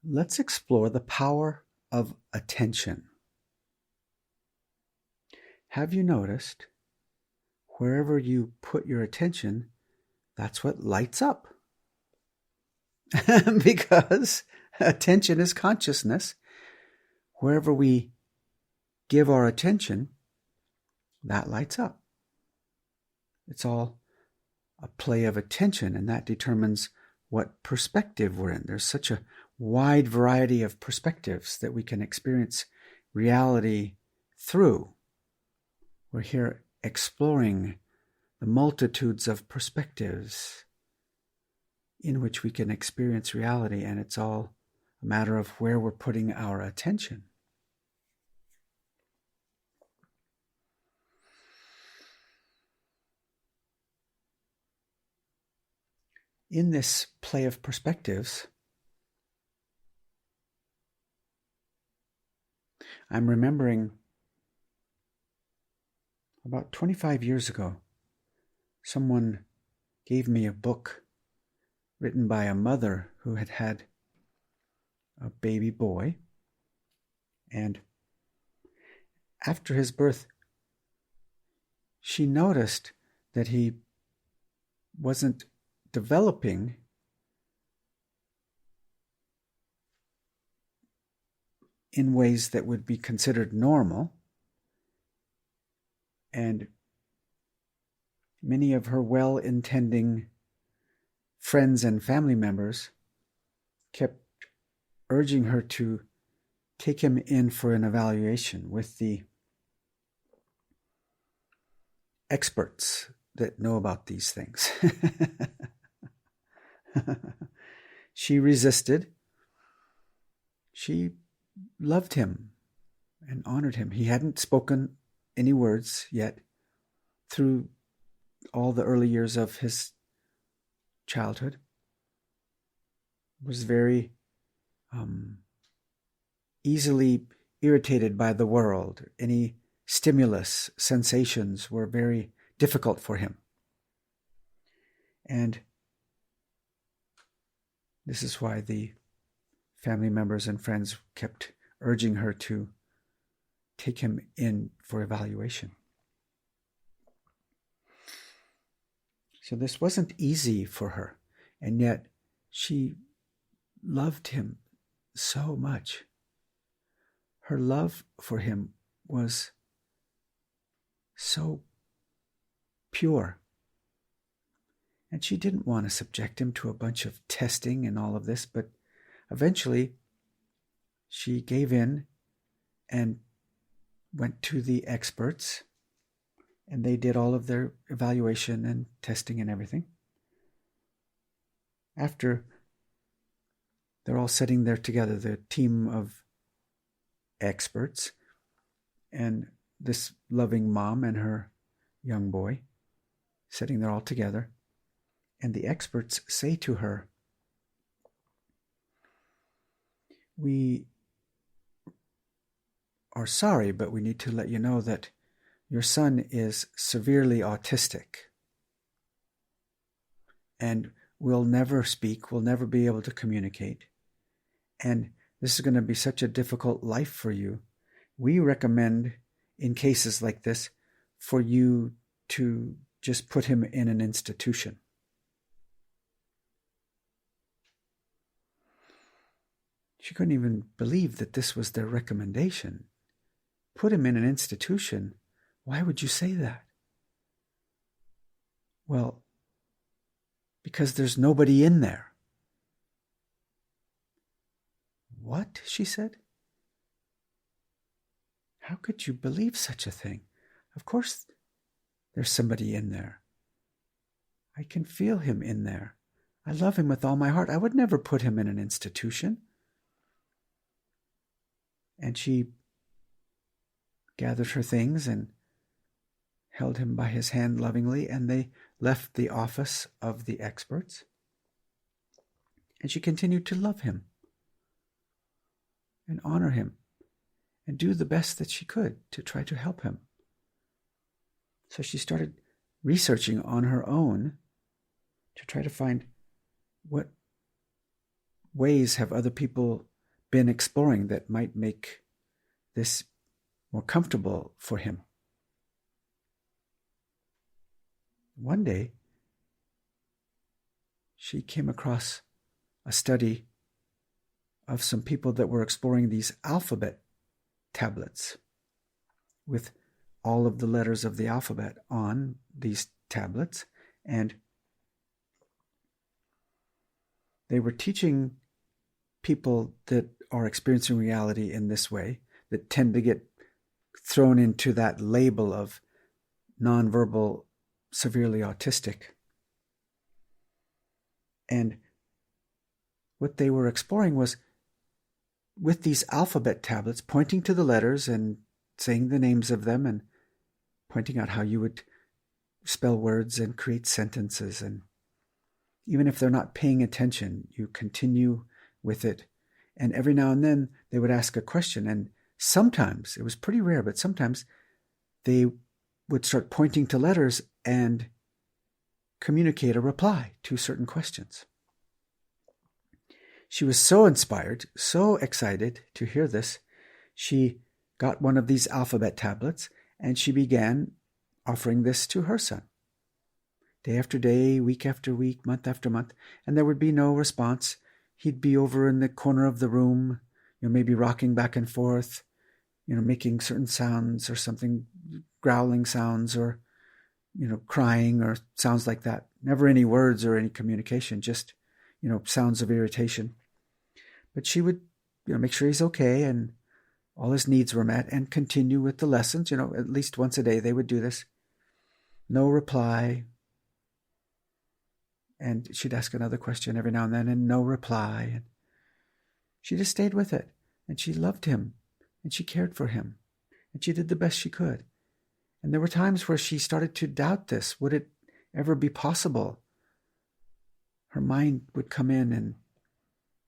let's explore the power of attention. Have you noticed wherever you put your attention, that's what lights up? Because attention is consciousness. Wherever we give our attention, that lights up. It's all a play of attention, and that determines what perspective we're in. There's such a wide variety of perspectives that we can experience reality through. We're here exploring the multitudes of perspectives in which we can experience reality, and it's all a matter of where we're putting our attention. In this play of perspectives, I'm remembering about 25 years ago, someone gave me a book written by a mother who had had a baby boy. And after his birth, she noticed that he wasn't developing in ways that would be considered normal. And many of her well-intending friends and family members kept urging her to take him in for an evaluation with the experts that know about these things. She resisted. She loved him and honored him. He hadn't spoken any words yet through all the early years of his childhood. Was very easily irritated by the world. Any stimulus, sensations were very difficult for him. And this is why the family members and friends kept urging her to take him in for evaluation. So this wasn't easy for her, and yet she loved him so much. Her love for him was so pure. And she didn't want to subject him to a bunch of testing and all of this, but eventually she gave in and went to the experts, and they did all of their evaluation and testing and everything. After they're all sitting there together, the team of experts, and this loving mom and her young boy sitting there all together, and the experts say to her, "We are sorry, but we need to let you know that your son is severely autistic and will never speak, will never be able to communicate. And this is going to be such a difficult life for you. We recommend, in cases like this, for you to just put him in an institution." She couldn't even believe that this was their recommendation. Put him in an institution? Why would you say that? Well, because there's nobody in there. What? She said. How could you believe such a thing? Of course there's somebody in there. I can feel him in there. I love him with all my heart. I would never put him in an institution. And she gathered her things and held him by his hand lovingly, and they left the office of the experts. And she continued to love him and honor him and do the best that she could to try to help him. So she started researching on her own to try to find what ways have other people been exploring that might make this more comfortable for him. One day, she came across a study of some people that were exploring these alphabet tablets with all of the letters of the alphabet on these tablets, and they were teaching people that are experiencing reality in this way, that tend to get thrown into that label of nonverbal, severely autistic. And what they were exploring was, with these alphabet tablets, pointing to the letters and saying the names of them and pointing out how you would spell words and create sentences. And even if they're not paying attention, you continue with it. And every now and then they would ask a question. And sometimes, it was pretty rare, but sometimes they would start pointing to letters and communicate a reply to certain questions. She was so inspired, so excited to hear this. She got one of these alphabet tablets and she began offering this to her son. Day after day, week after week, month after month, and there would be no response. He'd be over in the corner of the room, maybe rocking back and forth, making certain sounds or something, growling sounds or, crying or sounds like that. Never any words or any communication, just, sounds of irritation. But she would, make sure he's okay and all his needs were met and continue with the lessons. At least once a day they would do this. No reply. And she'd ask another question every now and then and no reply. And she just stayed with it. And she loved him. And she cared for him. And she did the best she could. And there were times where she started to doubt this. Would it ever be possible? Her mind would come in and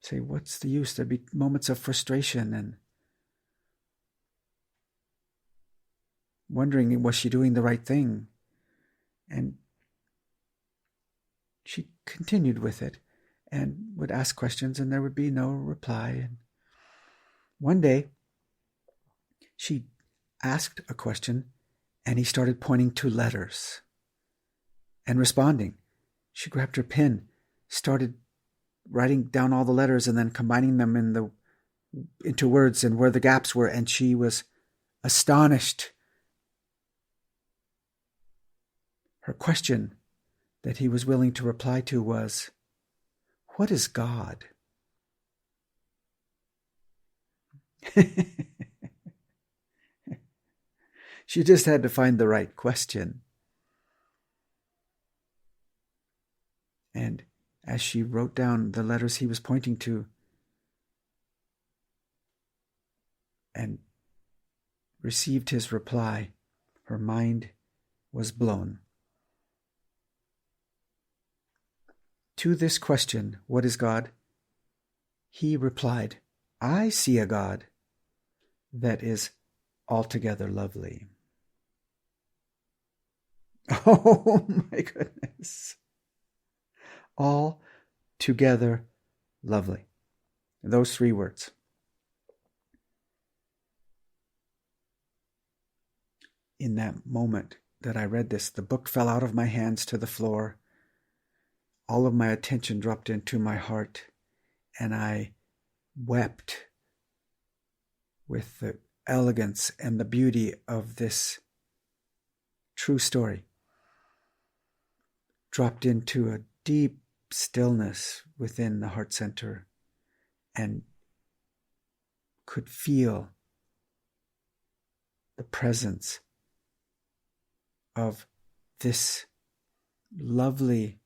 say, what's the use? There'd be moments of frustration and wondering, was she doing the right thing? And she continued with it and would ask questions and there would be no reply. And one day, she asked a question and he started pointing to letters and responding. She grabbed her pen, started writing down all the letters and then combining them into words and where the gaps were, and she was astonished. Her question that he was willing to reply to was, what is God? She just had to find the right question. And as she wrote down the letters he was pointing to and received his reply, her mind was blown. To this question, what is God? He replied, I see a God that is altogether lovely. Oh my goodness. Altogether lovely. Those three words. In that moment that I read this, the book fell out of my hands to the floor. All of my attention dropped into my heart, and I wept with the elegance and the beauty of this true story. Dropped into a deep stillness within the heart center and could feel the presence of this lovely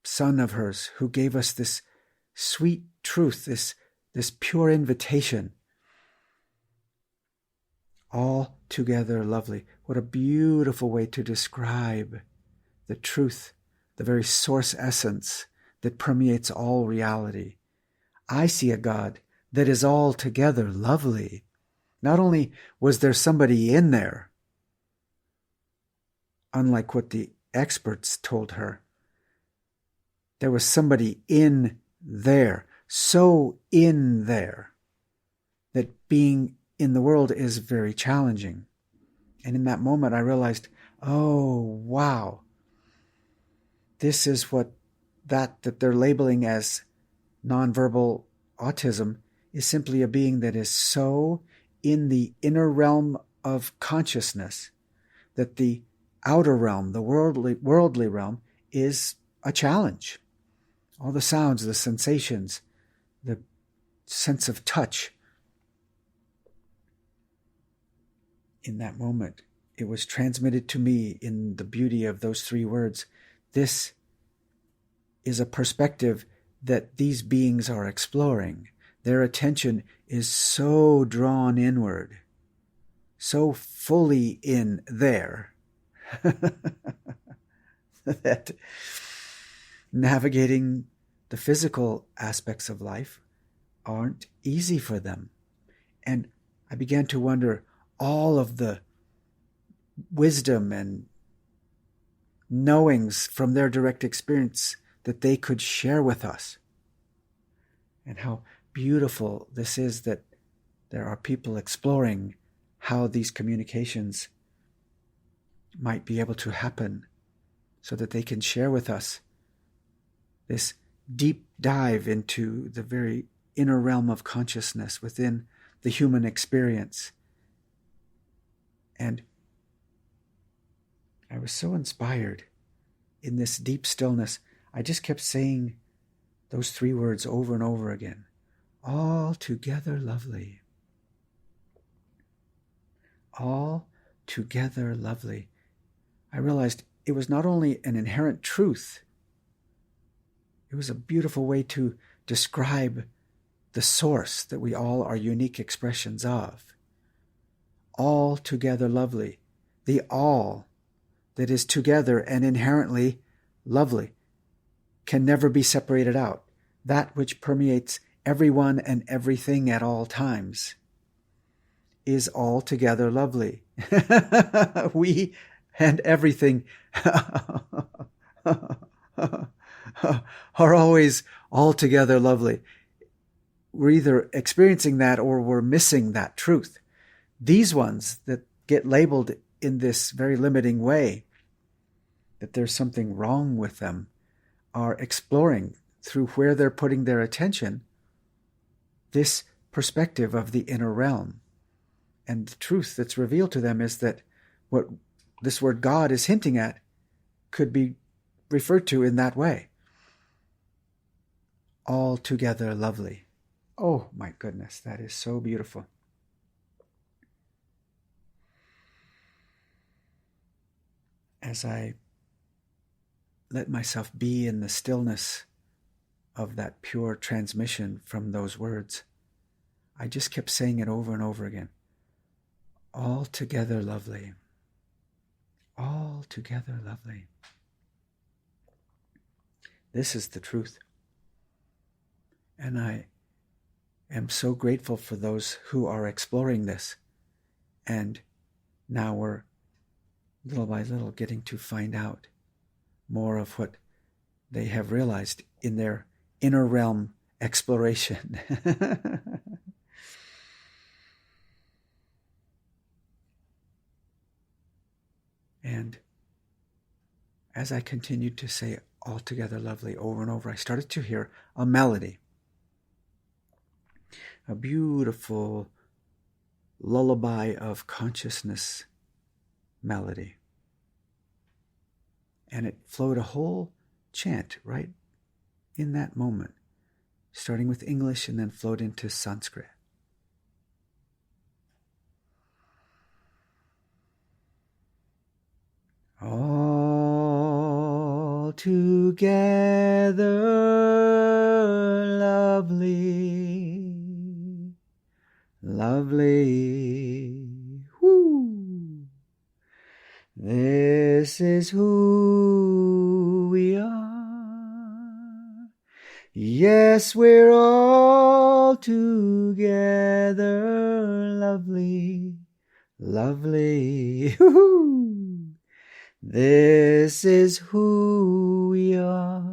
son of hers who gave us this sweet truth, this pure invitation. Altogether lovely. What a beautiful way to describe the truth, the very source essence that permeates all reality. I see a God that is altogether lovely. Not only was there somebody in there, unlike what the experts told her, there was somebody in there so in there that being in the world is very challenging. And in that moment, I realized, oh, wow, this is what that they're labeling as nonverbal autism is simply a being that is so in the inner realm of consciousness that the outer realm, the worldly realm, is a challenge. All the sounds, the sensations, the sense of touch. In that moment, it was transmitted to me in the beauty of those three words. This is a perspective that these beings are exploring. Their attention is so drawn inward, so fully in there, that navigating the physical aspects of life aren't easy for them. And I began to wonder all of the wisdom and knowings from their direct experience that they could share with us. And how beautiful this is that there are people exploring how these communications might be able to happen so that they can share with us this deep dive into the very inner realm of consciousness within the human experience. And I was so inspired in this deep stillness. I just kept saying those three words over and over again. Altogether lovely. Altogether lovely. I realized it was not only an inherent truth, it was a beautiful way to describe the source that we all are unique expressions of. Altogether lovely. The all that is together and inherently lovely can never be separated out. That which permeates everyone and everything at all times is altogether lovely. We and everything are always altogether lovely. We're either experiencing that or we're missing that truth. These ones that get labeled in this very limiting way, that there's something wrong with them, are exploring through where they're putting their attention this perspective of the inner realm. And the truth that's revealed to them is that what this word God is hinting at could be referred to in that way. Altogether lovely. Oh my goodness, that is so beautiful. As I let myself be in the stillness of that pure transmission from those words, I just kept saying it over and over again. Altogether lovely. Altogether lovely. This is the truth. And I am so grateful for those who are exploring this. And now we're little by little getting to find out more of what they have realized in their inner realm exploration. And as I continued to say altogether lovely over and over, I started to hear a melody, a beautiful lullaby of consciousness melody. And it flowed a whole chant right in that moment, starting with English and then flowed into Sanskrit. Altogether lovely, lovely. Woo! This is who we are. Yes, we're all together lovely, lovely. Woo-hoo! This is who we are.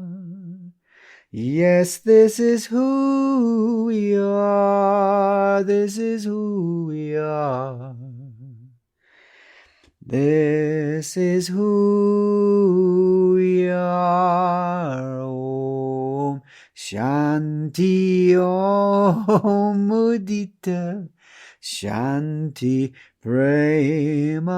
Yes, this is who we are. This is who we are. This is who we are. Om Shanti Om Mudita Shanti Premananda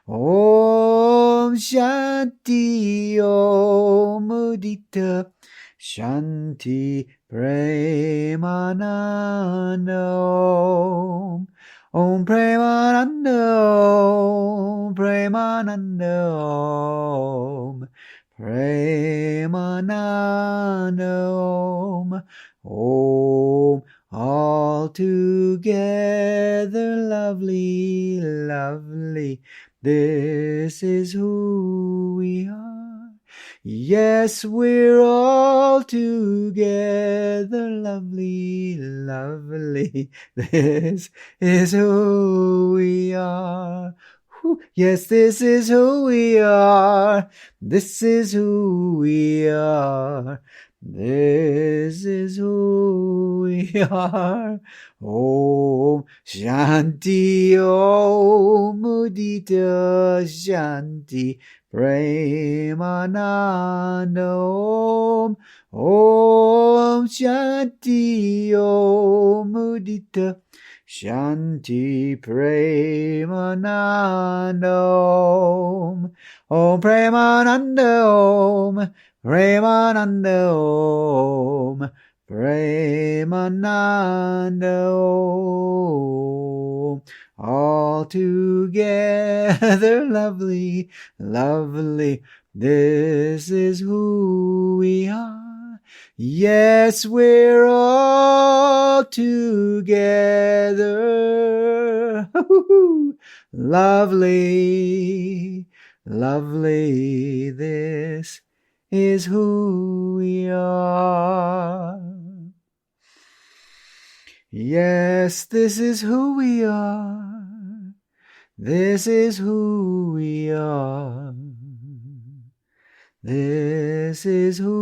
Om Shanti Om Mudita Shanti Premananda Om Premananda Om Premananda Om Premananda Om all together lovely, lovely. This is who we are. Yes, we're all together lovely, lovely. This is who we are. Yes, this is who we are. This is who we are. This is who we are. Om Shanti Om Mudita Shanti Premananda Om Shanti Om Mudita Shanti Premananda Om Premananda Om Premananda Om Premananda Om all together lovely, lovely. This is who we are. Yes, we're all together lovely, lovely. This is who we are. Yes, this is who we are. This is who we are. This is who